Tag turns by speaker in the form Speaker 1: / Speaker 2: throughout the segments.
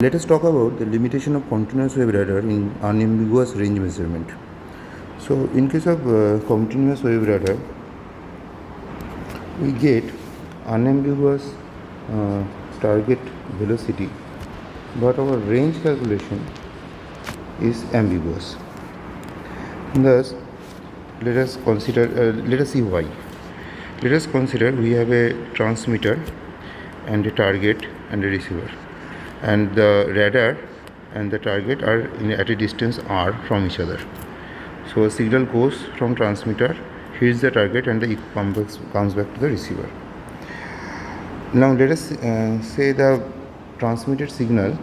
Speaker 1: Let us talk about the limitation of continuous wave radar in unambiguous range measurement. So, in case of continuous wave radar, we get unambiguous target velocity, but our range calculation is ambiguous. Thus, let us see why. Let us consider we have a transmitter and a target and a receiver, and the radar and the target are at a distance r from each other. So a signal goes from transmitter, hits the target, and it comes back to the receiver. Now let us say the transmitted signal,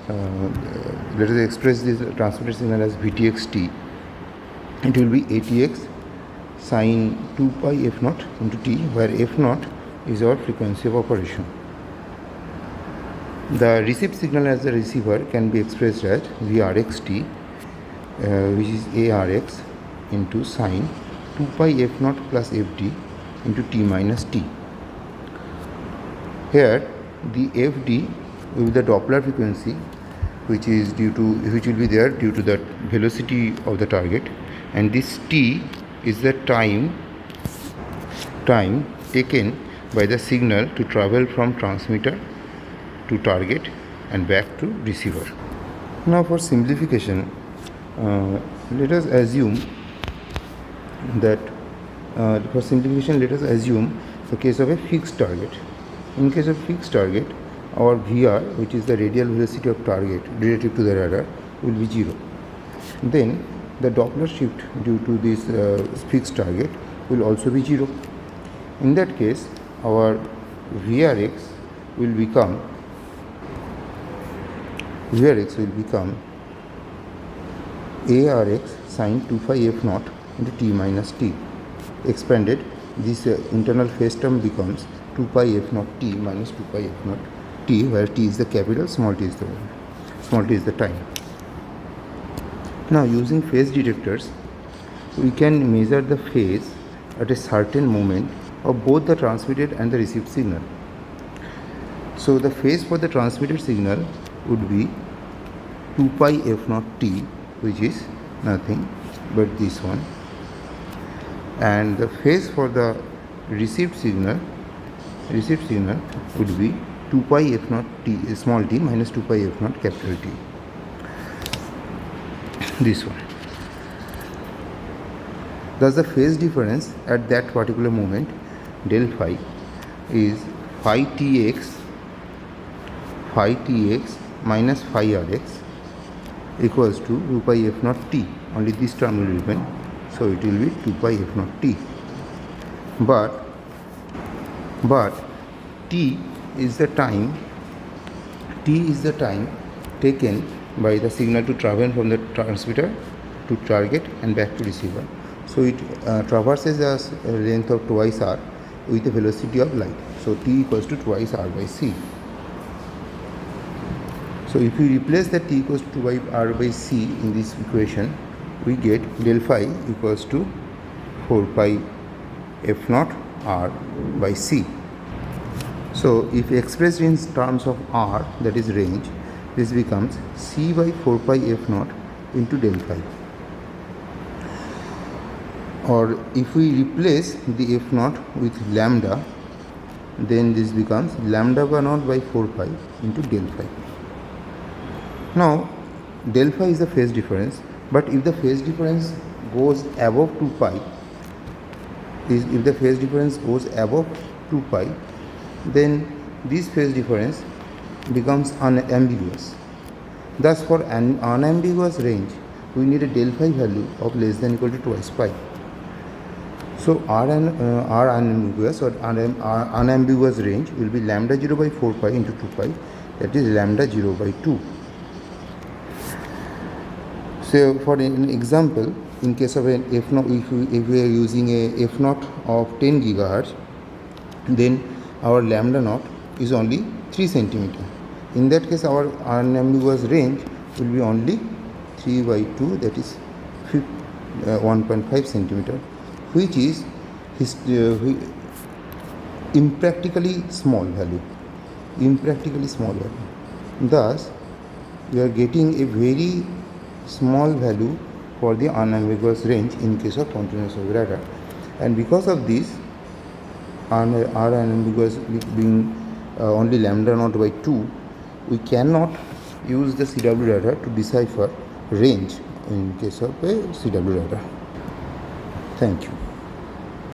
Speaker 1: let us express this transmitted signal as Vtxt. It will be ATX sine 2 pi f naught into t, where f naught is our frequency of operation. The received signal as the receiver can be expressed as Vrxt, which is ARX into sine 2 pi f naught plus fd into t minus t. Here the fd will be the Doppler frequency, which will be there due to the velocity of the target, and this t is the time taken by the signal to travel from transmitter to target and back to receiver. Now for simplification, let us assume that the case of a fixed target. In case of fixed target, our Vr, which is the radial velocity of target relative to the radar, will be 0. Then the Doppler shift due to this fixed target will also be 0. In that case, our Vrx will become ARX sine 2 phi f naught into t minus t. Expanded, this internal phase term becomes 2 pi f naught t minus 2 pi f naught t, where t is the capital, small t is the time. Now, using phase detectors, we can measure the phase at a certain moment of both the transmitted and the received signal. So the phase for the transmitted signal would be 2 pi f naught t, which is nothing but this one, and the phase for the received signal would be 2 pi f naught t small t minus 2 pi f naught capital T, this one. Thus the phase difference at that particular moment, del phi, is phi tx minus phi rx equals to 2 pi f naught t. Only this term will remain, so it will be 2 pi f naught t. But t is the time taken by the signal to travel from the transmitter to target and back to receiver. So it traverses a length of twice r with the velocity of light. So t equals to twice r by c. So if we replace that t equals to 2 r by c in this equation, we get del phi equals to 4 pi f naught r by c. So if expressed in terms of r, that is range, this becomes c by 4 pi f naught into del phi. Or if we replace the f naught with lambda, then this becomes lambda by naught by 4 pi into del phi. Now del phi is the phase difference, but if the phase difference goes above 2 pi, then this phase difference becomes unambiguous. Thus for an unambiguous range, we need a del phi value of less than equal to twice pi. So our unambiguous or unambiguous range will be lambda 0 by 4 pi into 2 pi, that is lambda 0 by 2. So for an example, in case of an f naught, if we are using a f naught of 10 gigahertz, then our lambda naught is only 3 centimeter. In that case, our unambiguous range will be only 3 by 2, that is 1.5 centimeter, which is impractically small value. Thus, we are getting a very small value for the unambiguous range in case of continuous wave radar, and because of this, our unambiguous being only lambda naught by 2, we cannot use the CW radar to decipher range in case of a CW radar. Thank you.